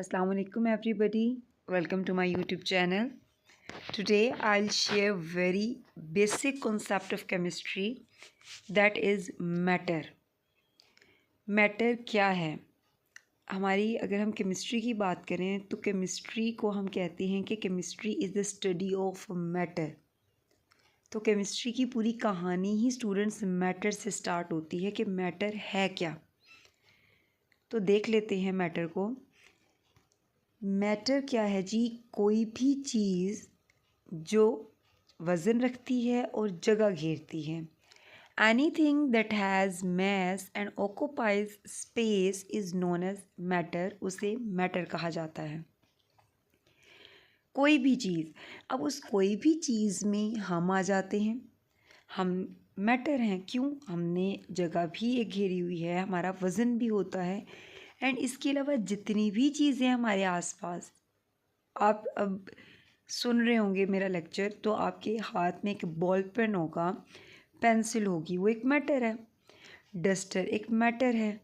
Assalamu alaikum everybody. Welcome to my YouTube channel. Today I'll share very basic concept of chemistry, that is matter. Matter क्या है? हमारी अगर हम chemistry की बात करें तो केमिस्ट्री को हम कहते हैं कि chemistry is the study of matter. तो केमिस्ट्री की पूरी कहानी ही स्टूडेंट्स मैटर से स्टार्ट होती है कि मैटर है क्या। तो देख लेते हैं मैटर को। मैटर क्या है जी? कोई भी चीज़ जो वज़न रखती है और जगह घेरती है। Anything that has mass and occupies space is known as matter, उसे मैटर कहा जाता है। कोई भी चीज़, अब उस कोई भी चीज़ में हम आ जाते हैं, हम मैटर हैं। क्यों? हमने जगह भी एक घेरी हुई है, हमारा वज़न भी होता है, एंड इसके अलावा जितनी भी चीज़ें हमारे आसपास, आप अब सुन रहे होंगे मेरा लेक्चर, तो आपके हाथ में एक बॉल पेन होगा, पेंसिल होगी, वो एक मैटर है। डस्टर एक मैटर है।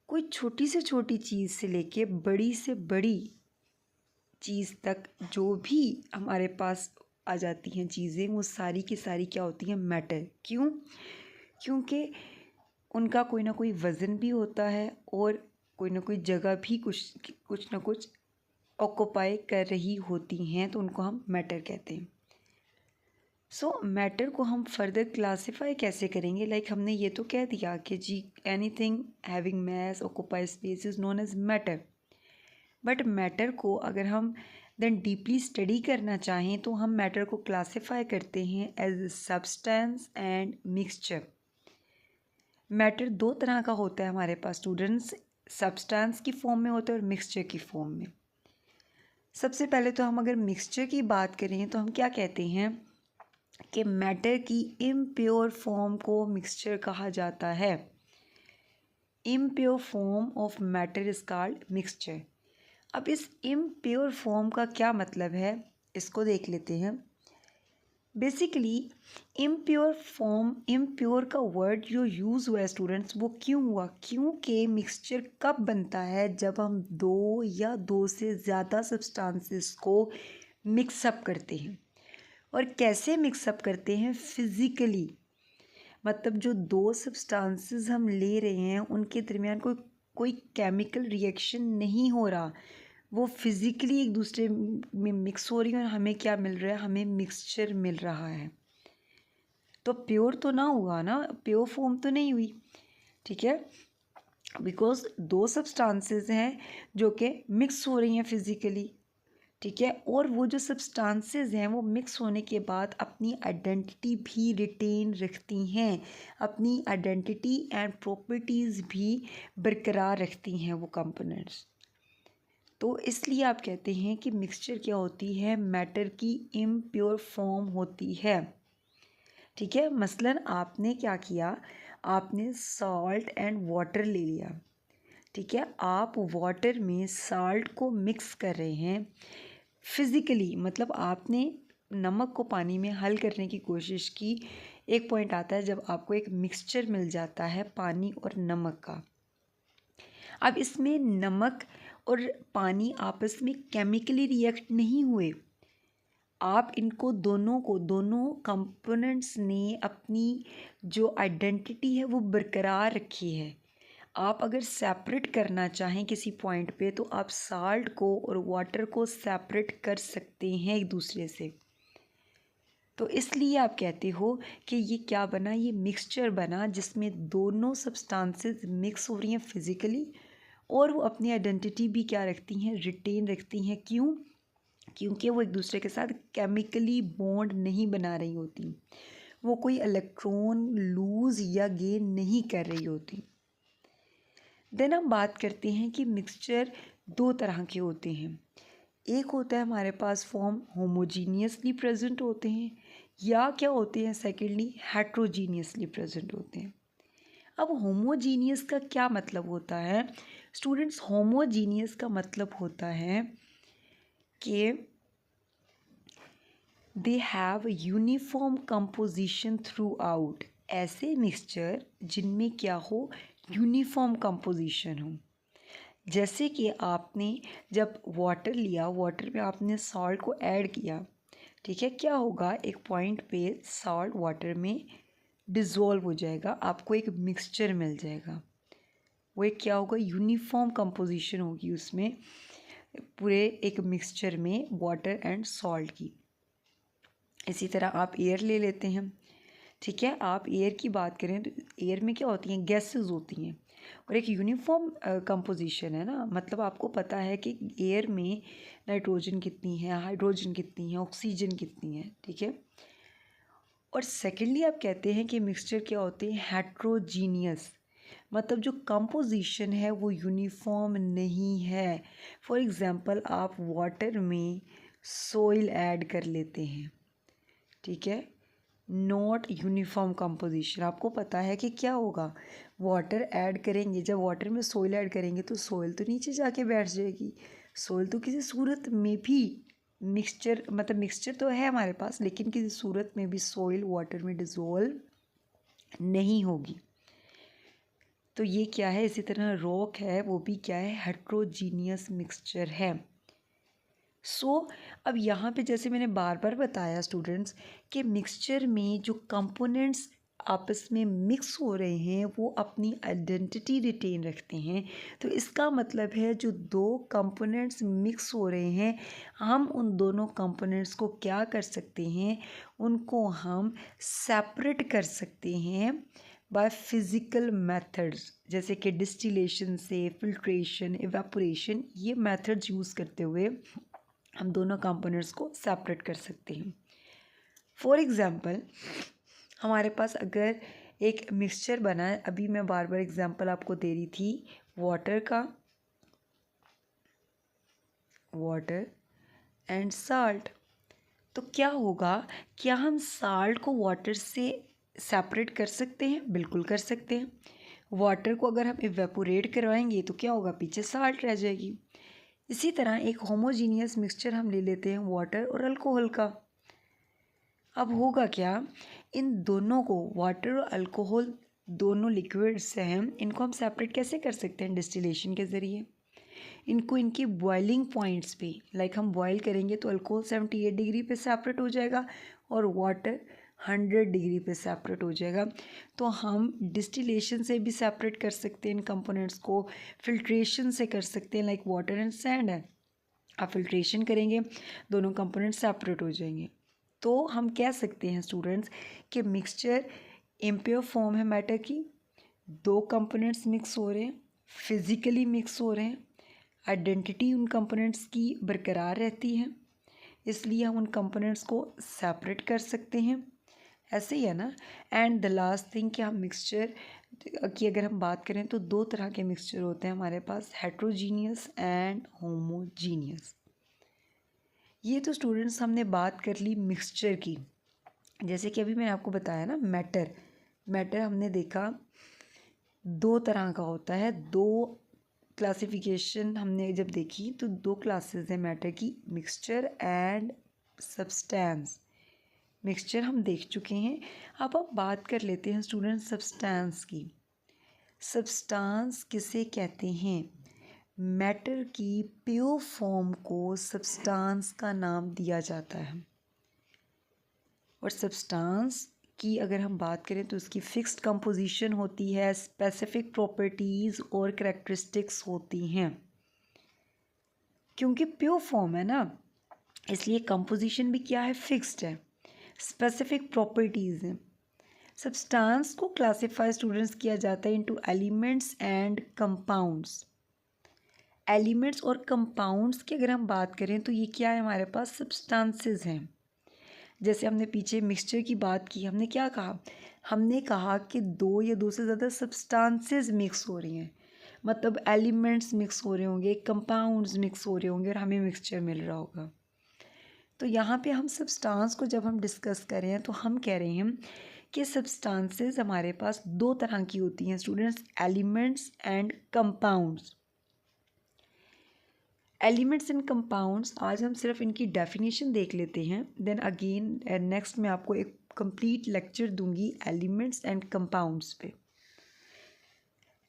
कोई छोटी से छोटी चीज़ से लेके बड़ी से बड़ी चीज़ तक जो भी हमारे पास आ जाती हैं चीज़ें, वो सारी की सारी क्या होती हैं? मैटर। क्यों? क्योंकि उनका कोई ना कोई वज़न भी होता है और कोई ना कोई जगह भी कुछ ना कुछ ऑक्यूपाई कर रही होती हैं, तो उनको हम मैटर कहते हैं। सो मैटर को हम फर्दर क्लासीफाई कैसे करेंगे? हमने ये तो कह दिया कि जी anything having mass occupy space is known as matter. But matter को अगर हम देन डीपली स्टडी करना चाहें तो हम मैटर को क्लासीफाई करते हैं as substance and mixture. Matter दो तरह का होता है हमारे पास स्टूडेंट्स, सब्सटेंस की फॉर्म में होता है और मिक्सचर की फॉर्म में। सबसे पहले तो हम अगर मिक्सचर की बात करें तो हम क्या कहते हैं कि मैटर की इम्प्योर फॉर्म को मिक्सचर कहा जाता है। Impure form of matter is called mixture. अब इस इम्प्योर फॉर्म का क्या मतलब है, इसको देख लेते हैं। बेसिकली इम्प्योर फॉर्म, इम्प्योर का वर्ड जो यूज़ हुआ है स्टूडेंट्स, वो क्यों हुआ? क्योंकि मिक्सचर कब बनता है? जब हम दो या दो से ज़्यादा सब्सटेंसेस को मिक्सअप करते हैं। और कैसे मिक्सअप करते हैं? फिज़िकली, मतलब जो दो सब्सटेंसेस हम ले रहे हैं उनके दरमियान कोई केमिकल रिएक्शन नहीं हो रहा, वो फिज़िकली एक दूसरे में मिक्स हो रही है और हमें क्या मिल रहा है? हमें मिक्सचर मिल रहा है। तो प्योर तो ना हुआ ना, प्योर फॉर्म तो नहीं हुई, ठीक है, बिकॉज दो सब्सटेंसेस हैं जो कि मिक्स हो रही हैं फिज़िकली, ठीक है। और वो जो सब्सटेंसेस हैं वो मिक्स होने के बाद अपनी आइडेंटिटी भी रिटेन रखती हैं, अपनी आइडेंटिटी एंड प्रॉपर्टीज़ भी बरकरार रखती हैं वो कंपोनेंट्स। तो इसलिए आप कहते हैं कि मिक्सचर क्या होती है? मैटर की इम्प्योर फॉर्म होती है, ठीक है। मसलन आपने क्या किया, आपने सॉल्ट एंड वाटर ले लिया, ठीक है। आप वाटर में साल्ट को मिक्स कर रहे हैं फिज़िकली, मतलब आपने नमक को पानी में हल करने की कोशिश की। एक पॉइंट आता है जब आपको एक मिक्सचर मिल जाता है पानी और नमक का। अब इसमें नमक और पानी आपस में केमिकली रिएक्ट नहीं हुए, आप इनको दोनों कंपोनेंट्स ने अपनी जो आइडेंटिटी है वो बरकरार रखी है। आप अगर सेपरेट करना चाहें किसी पॉइंट पे तो आप साल्ट को और वाटर को सेपरेट कर सकते हैं एक दूसरे से। तो इसलिए आप कहते हो कि ये क्या बना? ये मिक्सचर बना जिसमें दोनों सब्सटेंसेस मिक्स हो रही हैं फिज़िकली और वो अपनी आइडेंटिटी भी क्या रखती हैं? रिटेन रखती हैं। क्यों? क्योंकि वो एक दूसरे के साथ केमिकली बॉन्ड नहीं बना रही होती, वो कोई इलेक्ट्रॉन लूज़ या गेन नहीं कर रही होती। देन हम बात करते हैं कि मिक्सचर दो तरह के होते हैं। एक होता है हमारे पास फॉर्म होमोजीनियसली प्रेजेंट होते हैं, या क्या होते हैं सेकेंडली हेट्रोजीनियसली प्रेजेंट होते हैं। अब होमोजीनियस का क्या मतलब होता है स्टूडेंट्स? होमोजीनियस का मतलब होता है कि they have uniform composition through out. ऐसे मिक्सचर जिनमें क्या हो? यूनिफॉर्म कंपोजिशन हो, जैसे कि आपने जब वाटर लिया, वाटर में आपने सॉल्ट को ऐड किया, ठीक है, क्या होगा, एक पॉइंट पे सॉल्ट वाटर में डिज़ोल्व हो जाएगा, आपको एक मिक्सचर मिल जाएगा। वो एक क्या होगा, यूनिफॉर्म कंपोजिशन होगी उसमें, पूरे एक मिक्सचर में वाटर एंड सॉल्ट की। इसी तरह आप एयर ले लेते हैं, ठीक है, आप एयर की बात करें तो एयर में क्या होती हैं, गैसेस होती हैं, और एक यूनिफॉर्म कंपोजिशन है ना, मतलब आपको पता है कि एयर में नाइट्रोजन कितनी है, हाइड्रोजन कितनी है, ऑक्सीजन कितनी है, ठीक है। और सेकेंडली आप कहते हैं कि मिक्सचर क्या होते हैं, हेट्रोजीनियस, मतलब जो कंपोजिशन है वो यूनिफॉर्म नहीं है। फॉर एग्ज़ाम्पल आप वाटर में सोइल ऐड कर लेते हैं, ठीक है, नॉट यूनिफॉर्म कंपोजिशन। आपको पता है कि क्या होगा, वाटर ऐड करेंगे, जब वाटर में सोइल ऐड करेंगे तो सोइल तो नीचे जाके बैठ जाएगी, सोइल तो किसी सूरत में भी मिक्सचर, मतलब मिक्सचर तो है हमारे पास, लेकिन किसी सूरत में भी सोइल वाटर में डिज़ोल्व नहीं होगी। तो ये क्या है, इसी तरह रॉक है, वो भी क्या है, हेट्रोजीनियस मिक्सचर है। अब यहाँ पे जैसे मैंने बार बार बताया स्टूडेंट्स कि मिक्सचर में जो कंपोनेंट्स आपस में मिक्स हो रहे हैं वो अपनी आइडेंटिटी रिटेन रखते हैं। तो इसका मतलब है जो दो कंपोनेंट्स मिक्स हो रहे हैं, हम उन दोनों कंपोनेंट्स को क्या कर सकते हैं, उनको हम सेपरेट कर सकते हैं बाय फिज़िकल मेथड्स, जैसे कि डिस्टिलेशन से, फिल्ट्रेशन, इवेपोरेशन, ये मेथड्स यूज़ करते हुए हम दोनों कंपोनेंट्स को सेपरेट कर सकते हैं। फॉर एग्ज़ाम्पल हमारे पास अगर एक मिक्सचर बना है, अभी मैं बार बार एग्ज़ाम्पल आपको दे रही थी वाटर का, वाटर एंड साल्ट, तो क्या होगा, क्या हम साल्ट को वाटर से सेपरेट कर सकते हैं? बिल्कुल कर सकते हैं। वाटर को अगर हम इवेपोरेट करवाएंगे तो क्या होगा, पीछे साल्ट रह जाएगी। इसी तरह एक होमोजीनियस मिक्सचर हम ले लेते हैं वाटर और अल्कोहल का। अब होगा क्या, इन दोनों को, वाटर और अल्कोहल दोनों लिक्विड्स हैं, इनको हम सेपरेट कैसे कर सकते हैं, डिस्टिलेशन के ज़रिए। इनको इनकी बॉइलिंग पॉइंट्स पे, लाइक हम बॉयल करेंगे तो अल्कोहल 78 डिग्री पे सेपरेट हो जाएगा और वाटर 100 डिग्री पे सेपरेट हो जाएगा। तो हम डिस्टिलेशन से भी सेपरेट कर सकते हैं इन कंपोनेंट्स को, फिल्ट्रेशन से कर सकते हैं, लाइक वाटर एंड सैंड है, आप फिल्ट्रेशन करेंगे दोनों कंपोनेंट्स सेपरेट हो जाएंगे। तो हम कह सकते हैं स्टूडेंट्स कि मिक्सचर इम्प्योर फॉर्म है मैटर की, दो कंपोनेंट्स मिक्स हो रहे हैं, फिज़िकली मिक्स हो रहे हैं, आइडेंटिटी उन कंपोनेंट्स की बरकरार रहती है, इसलिए हम उन कंपोनेंट्स को सेपरेट कर सकते हैं। ऐसे ही है ना। एंड द लास्ट थिंग कि हम मिक्सचर की अगर हम बात करें तो दो तरह के मिक्सचर होते हैं हमारे पास, हेट्रोजीनियस एंड होमोजीनियस। ये तो स्टूडेंट्स हमने बात कर ली मिक्सचर की। जैसे कि अभी मैंने आपको बताया ना मैटर हमने देखा दो तरह का होता है, दो क्लासिफिकेशन हमने जब देखी तो दो क्लासेस हैं मैटर की, मिक्सचर एंड सब्सटेंस। मिक्सचर हम देख चुके हैं, अब बात कर लेते हैं स्टूडेंट सब्सटेंस की। सब्सटेंस किसे कहते हैं, मैटर की प्योर फॉर्म को सब्सटेंस का नाम दिया जाता है। और सब्सटेंस की अगर हम बात करें तो उसकी फिक्स्ड कंपोजिशन होती है, स्पेसिफिक प्रॉपर्टीज़ और करैक्टरिस्टिक्स होती हैं। क्योंकि प्योर फॉर्म है ना, इसलिए कंपोजिशन भी क्या है, फिक्स्ड है, स्पेसिफिक प्रॉपर्टीज़ हैं। सब्सटेंस को क्लासिफाई स्टूडेंट्स किया जाता है into elements and compounds. Elements और कंपाउंड्स की अगर हम बात करें तो ये क्या है, हमारे पास सब्सटेंसेस हैं। जैसे हमने पीछे मिक्सचर की बात की, हमने क्या कहा, हमने कहा कि दो या दो से ज़्यादा सब्सटेंसेस मिक्स हो रही हैं, मतलब एलिमेंट्स मिक्स हो रहे होंगे, कंपाउंड्स मिक्स हो रहे होंगे और हमें मिक्सचर मिल रहा होगा। तो यहाँ पे हम सब्सटेंस को जब हम डिस्कस कर रहे हैं तो हम कह रहे हैं कि सब्सटेंसेस हमारे पास दो तरह की होती हैं students, elements and compounds. Elements and compounds आज हम सिर्फ इनकी डेफिनेशन देख लेते हैं, देन अगेन नेक्स्ट मैं आपको एक कंप्लीट लेक्चर दूंगी एलिमेंट्स एंड कंपाउंड्स पे।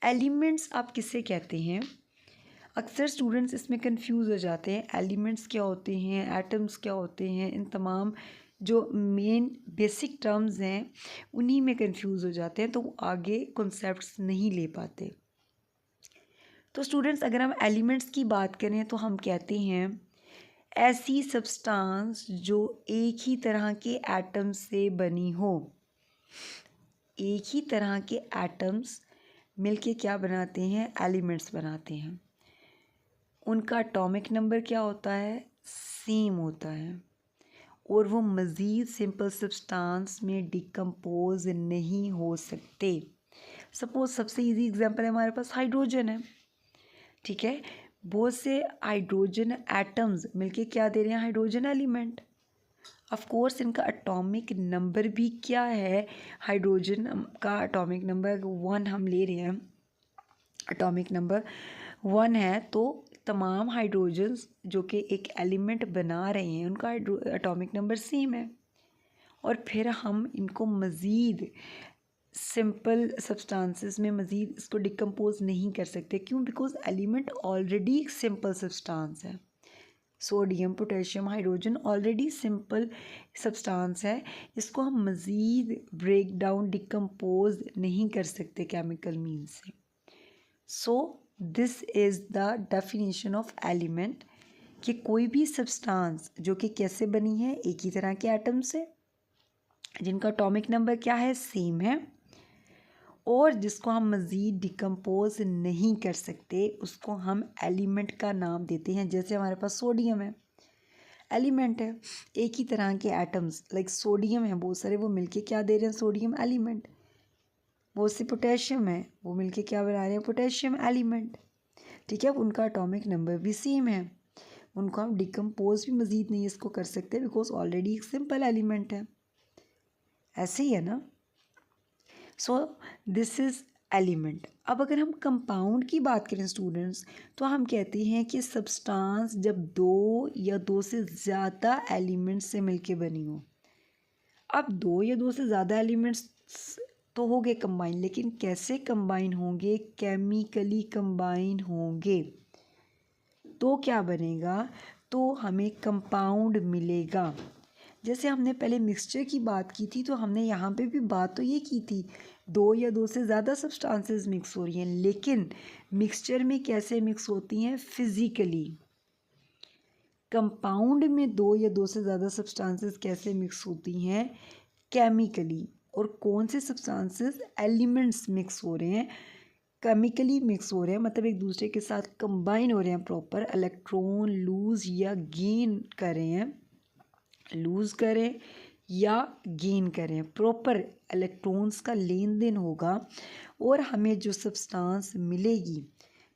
एलिमेंट्स आप किसे कहते हैं, अक्सर स्टूडेंट्स इसमें कंफ्यूज हो जाते हैं, एलिमेंट्स क्या होते हैं, एटम्स क्या होते हैं, इन तमाम जो मेन बेसिक टर्म्स हैं उन्हीं में कंफ्यूज हो जाते हैं, तो वो आगे कॉन्सेप्ट्स नहीं ले पाते। तो स्टूडेंट्स अगर हम एलिमेंट्स की बात करें तो हम कहते हैं ऐसी सब्सटेंस जो एक ही तरह के एटम्स से बनी हो। एक ही तरह के एटम्स मिलके क्या बनाते हैं, एलिमेंट्स बनाते हैं। उनका एटॉमिक नंबर क्या होता है, सेम होता है, और वो मज़ीद सिंपल सब्सटेंस में डिकम्पोज नहीं हो सकते। सपोज सबसे इजी एग्जांपल है हमारे पास हाइड्रोजन है, ठीक है। बहुत से हाइड्रोजन एटम्स मिलके क्या दे रहे हैं, हाइड्रोजन एलिमेंट। ऑफ कोर्स इनका एटॉमिक नंबर भी क्या है, हाइड्रोजन का एटॉमिक नंबर 1 हम ले रहे हैं, एटॉमिक नंबर 1 है, तो तमाम हाइड्रोजन्स जो कि एक एलिमेंट बना रहे हैं उनका एटॉमिक नंबर सेम है। और फिर हम इनको मज़ीद सिंपल सब्सटेंसेस में मज़ीद इसको डिकम्पोज नहीं कर सकते। क्यों? बिकॉज एलिमेंट ऑलरेडी एक सिंपल सब्सटेंस है। Sodium, potassium, hydrogen already simple substance है, इसको हम मज़ीद ब्रेक डाउन डिकम्पोज नहीं कर सकते केमिकल मीन से। So this is the definition of element, कि कोई भी सब्सटेंस जो कि कैसे बनी है, एक ही तरह के एटम से, जिनका एटॉमिक नंबर क्या है, सेम है, और जिसको हम मज़ीद डिकम्पोज नहीं कर सकते, उसको हम एलिमेंट का नाम देते हैं। जैसे हमारे पास सोडियम है, एलिमेंट है, एक ही तरह के एटम्स लाइक सोडियम है बहुत सारे, वो मिलके क्या दे रहे हैं, सोडियम एलिमेंट। बहुत सी पोटेशियम है, वो मिलके क्या बना रहे हैं, पोटेशियम एलिमेंट, ठीक है। उनका एटॉमिक नंबर भी सेम है, उनको हम डिकम्पोज भी मज़ीद नहीं इसको कर सकते, बिकॉज ऑलरेडी एक सिंपल एलिमेंट है। ऐसे ही है ना। So this is element. अब अगर हम कंपाउंड की बात करें स्टूडेंट्स, तो हम कहते हैं कि सब्सटेंस जब 2 या 2 से ज़्यादा एलिमेंट्स से मिलके बनी हो। अब 2 या 2 से ज़्यादा एलिमेंट्स तो हो गए कंबाइन, लेकिन कैसे कंबाइन होंगे, केमिकली कंबाइन होंगे, तो क्या बनेगा, तो हमें कंपाउंड मिलेगा। जैसे हमने पहले मिक्सचर की बात की थी, तो हमने यहाँ पे भी बात तो ये की थी 2 या 2 से ज़्यादा सब्सटेंसेस मिक्स हो रही हैं, लेकिन मिक्सचर में कैसे मिक्स होती हैं, फिज़िकली। कंपाउंड में 2 या 2 से ज़्यादा सब्सटेंसेस कैसे मिक्स होती हैं, केमिकली। और कौन से सब्सटेंसेस, एलिमेंट्स मिक्स हो रहे हैं, केमिकली मिक्स हो रहे हैं, मतलब एक दूसरे के साथ कंबाइन हो रहे हैं, प्रॉपर इलेक्ट्रॉन लूज़ या गेन कर रहे हैं, लूज़ करें या गेन करें, प्रॉपर इलेक्ट्रॉन्स का लेन देन होगा, और हमें जो सब्सटेंस मिलेगी,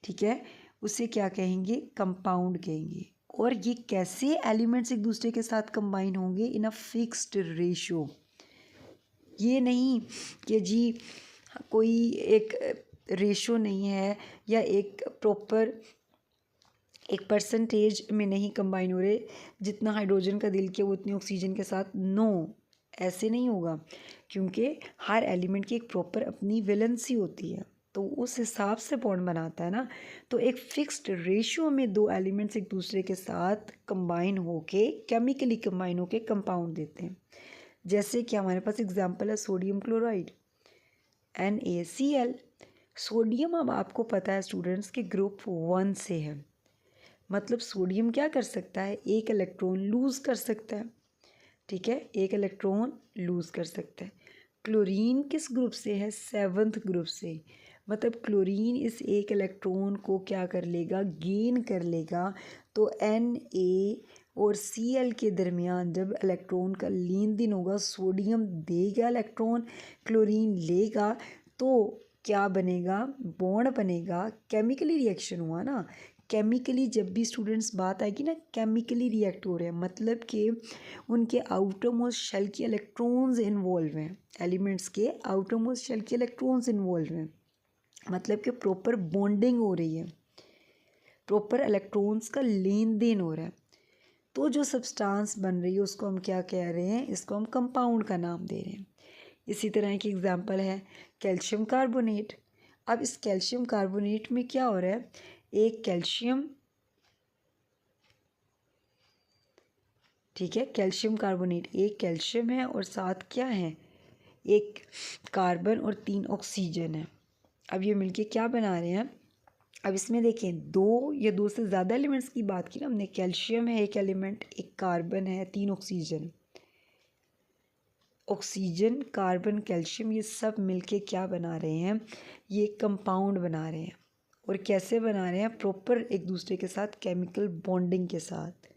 ठीक है, उसे क्या कहेंगे, कंपाउंड कहेंगे। और ये कैसे एलिमेंट्स एक दूसरे के साथ कंबाइन होंगे, इन अ फिक्स्ड रेशो। ये नहीं कि जी कोई एक रेशो नहीं है, या एक प्रॉपर एक परसेंटेज में नहीं कंबाइन हो रहे, जितना हाइड्रोजन का दिल किया वो उतनी ऑक्सीजन के साथ, नो, ऐसे नहीं होगा, क्योंकि हर एलिमेंट की एक प्रॉपर अपनी वैलेंसी होती है, तो उस हिसाब से बॉन्ड बनाता है ना। तो एक फिक्स्ड रेशियो में 2 एलिमेंट्स एक दूसरे के साथ कंबाइन होके, केमिकली कंबाइन होके कंपाउंड देते हैं। जैसे कि हमारे पास एग्जांपल है सोडियम क्लोराइड, NaCl। सोडियम अब आपको पता है स्टूडेंट्स के ग्रुप 1 से है, मतलब सोडियम क्या कर सकता है, एक इलेक्ट्रॉन लूज़ कर सकता है, ठीक है, एक इलेक्ट्रॉन लूज़ कर सकता है। क्लोरीन किस ग्रुप से है, 7th ग्रुप से, मतलब क्लोरीन इस एक इलेक्ट्रॉन को क्या कर लेगा, गेन कर लेगा। तो Na और Cl के दरमियान जब इलेक्ट्रॉन का लेन देन होगा, सोडियम देगा इलेक्ट्रॉन, क्लोरीन लेगा, तो क्या बनेगा, बॉन्ड बनेगा, केमिकली रिएक्शन हुआ ना। केमिकली जब भी स्टूडेंट्स बात आएगी ना, केमिकली रिएक्ट हो रहे हैं, मतलब कि उनके आउटर मोस्ट शेल के इलेक्ट्रॉन्स इन्वॉल्व हैं, एलिमेंट्स के आउटर मोस्ट शेल के इलेक्ट्रॉन्स इन्वॉल्व हैं, मतलब कि प्रॉपर बॉन्डिंग हो रही है, प्रॉपर इलेक्ट्रॉन्स का लेन देन हो रहा है। तो जो सब्सटेंस बन रही है उसको हम क्या कह रहे हैं, इसको हम कंपाउंड का नाम दे रहे हैं। इसी तरह की एग्जांपल है कैल्शियम कार्बोनेट। अब इस कैल्शियम कार्बोनेट में क्या हो रहा है, एक कैल्शियम, ठीक है, कैल्शियम कार्बोनेट, एक कैल्शियम है और साथ क्या है, एक कार्बन और 3 ऑक्सीजन है। अब ये मिलके क्या बना रहे हैं। अब इसमें देखें 2 या 2 से ज़्यादा एलिमेंट्स की बात की ना हमने, कैल्शियम है एक एलिमेंट, एक कार्बन है, 3 ऑक्सीजन, ऑक्सीजन कार्बन कैल्शियम ये सब मिलके क्या बना रहे हैं, ये कंपाउंड बना रहे हैं। और कैसे बना रहे हैं, प्रॉपर एक दूसरे के साथ केमिकल बॉन्डिंग के साथ।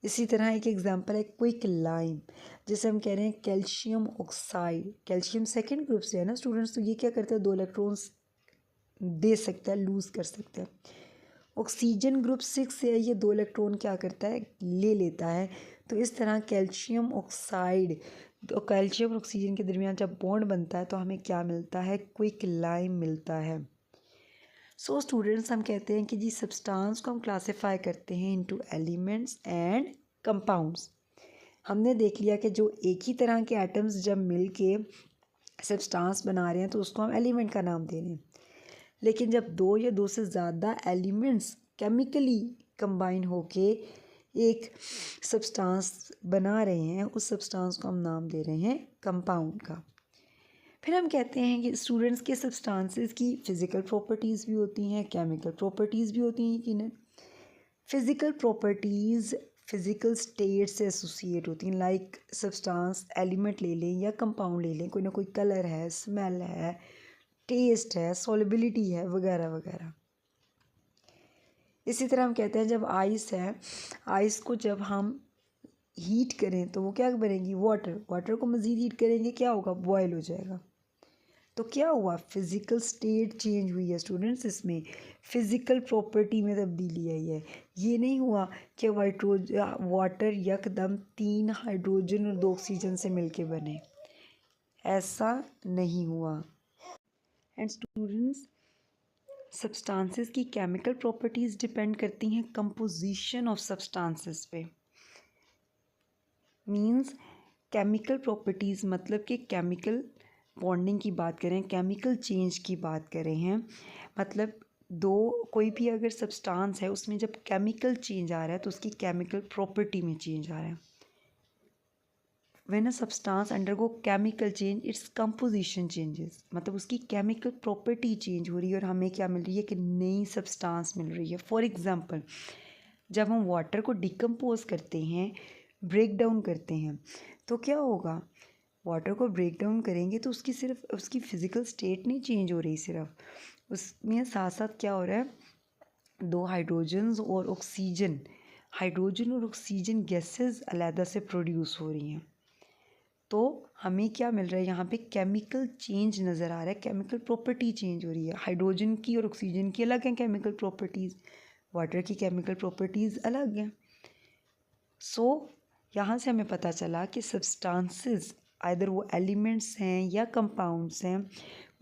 इसी तरह एक एग्जांपल है क्विक लाइम, जैसे हम कह रहे हैं calcium oxide, calcium second group से है ना स्टूडेंट्स, तो ये क्या करता है 2 इलेक्ट्रॉन्स दे सकता है, लूज़ कर सकता है। ऑक्सीजन ग्रुप 6 से है, ये 2 इलेक्ट्रॉन क्या करता है, ले लेता है। तो इस तरह कैल्शियम ऑक्साइड, तो कैल्शियम और ऑक्सीजन के दरमियान जब बॉन्ड बनता है तो हमें क्या मिलता है, क्विक लाइम मिलता है। सो स्टूडेंट्स हम कहते हैं कि जी सब्सटेंस को हम क्लासीफाई करते हैं इनटू एलिमेंट्स एंड कंपाउंड्स। हमने देख लिया कि जो एक ही तरह के एटम्स जब मिल के सब्सटेंस बना रहे हैं तो उसको हम एलिमेंट का नाम दे रहे हैं। लेकिन जब 2 या 2 से ज़्यादा एलिमेंट्स केमिकली कंबाइन होके एक सब्सटेंस बना रहे हैं, उस सब्सटेंस को हम नाम दे रहे हैं कंपाउंड का। फिर हम कहते हैं कि स्टूडेंट्स के सब्सटेंसेस की फ़िज़िकल प्रॉपर्टीज़ भी होती हैं, केमिकल प्रॉपर्टीज़ भी होती हैं यकीनन। फ़िज़िकल प्रॉपर्टीज़ फ़िज़िकल स्टेट से एसोसिएट होती हैं, लाइक सब्सटेंस एलिमेंट ले लें या कंपाउंड ले लें, कोई ना कोई कलर है, स्मेल है, टेस्ट है, सॉल्युबिलिटी है, वगैरह वगैरह। इसी तरह हम कहते हैं जब आइस है, आइस को जब हम हीट करें तो वो क्या बनेगी, वाटर, वाटर को मज़ीद हीट करेंगे क्या होगा, बॉयल हो जाएगा। तो क्या हुआ, फिज़िकल स्टेट चेंज हुई है स्टूडेंट्स, इसमें फ़िज़िकल प्रॉपर्टी में तब्दीली आई है। ये नहीं हुआ कि वाटर यकदम 3 हाइड्रोजन और 2 ऑक्सीजन से मिलके बने, ऐसा नहीं हुआ। एंड स्टूडेंट्स सब्सटेंसेस की केमिकल प्रॉपर्टीज़ डिपेंड करती हैं कंपोजिशन ऑफ सब्सटेंसेस पे। मींस केमिकल प्रॉपर्टीज़ मतलब कि केमिकल बॉन्डिंग की बात करें, केमिकल चेंज की बात करें हैं, मतलब कोई भी अगर सब्सटेंस है उसमें जब केमिकल चेंज आ रहा है तो उसकी केमिकल प्रॉपर्टी में चेंज आ रहा है। When a substance undergo chemical change its composition changes, मतलब उसकी केमिकल प्रॉपर्टी चेंज हो रही है और हमें क्या मिल रही है कि नई सब्सटेंस मिल रही है। फॉर एग्जांपल जब हम वाटर को डिकम्पोज करते हैं, ब्रेक डाउन करते हैं, तो क्या होगा, वाटर को ब्रेक डाउन करेंगे तो उसकी सिर्फ उसकी फ़िज़िकल स्टेट नहीं चेंज हो रही, सिर्फ उसमें साथ साथ क्या हो रहा है, 2 हाइड्रोजन्स और ऑक्सीजन, हाइड्रोजन और ऑक्सीजन गैसेस अलहदा से प्रोड्यूस हो रही हैं। तो हमें क्या मिल रहा है, यहाँ पे केमिकल चेंज नज़र आ रहा है, केमिकल प्रॉपर्टी चेंज हो रही है। हाइड्रोजन की और ऑक्सीजन की अलग हैं केमिकल प्रॉपर्टीज़, वाटर की केमिकल प्रॉपर्टीज़ अलग हैं। सो यहाँ से हमें पता चला कि सब्सटेंसेस आइदर वो एलिमेंट्स हैं या कंपाउंड्स हैं,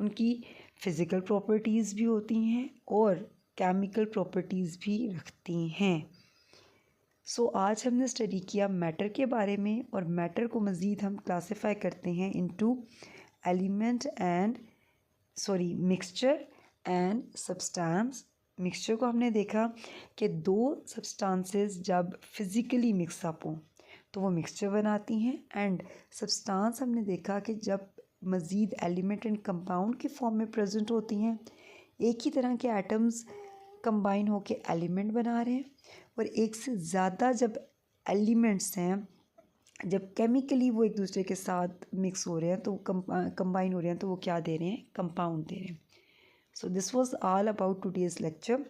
उनकी फ़िज़िकल प्रॉपर्टीज़ भी होती हैं और केमिकल प्रॉपर्टीज़ भी रखती हैं। सो आज हमने स्टडी किया मैटर के बारे में, और मैटर को मज़ीद हम क्लासीफाई करते हैं into element and mixture and substance. Mixture को हमने देखा कि 2 सब्सटेंसेस जब फिज़िकली मिक्सअप हों तो वो मिक्सचर बनाती हैं, एंड सब्सटेंस हमने देखा कि जब मज़ीद एलिमेंट एंड कंपाउंड के फॉर्म में प्रेजेंट होती हैं, एक ही तरह के एटम्स कंबाइन होकर एलिमेंट बना रहे हैं, और एक से ज़्यादा जब एलिमेंट्स हैं, जब केमिकली वो एक दूसरे के साथ मिक्स हो रहे हैं तो कंबाइन हो रहे हैं तो वो क्या दे रहे हैं, कंपाउंड दे रहे हैं। So this was all about today's lecture.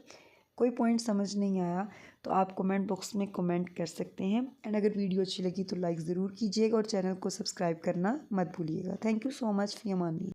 कोई पॉइंट समझ नहीं आया तो आप कमेंट बॉक्स में कमेंट कर सकते हैं, एंड अगर वीडियो अच्छी लगी तो लाइक ज़रूर कीजिएगा और चैनल को सब्सक्राइब करना मत भूलिएगा। Thank you so much, fee Aman Allah.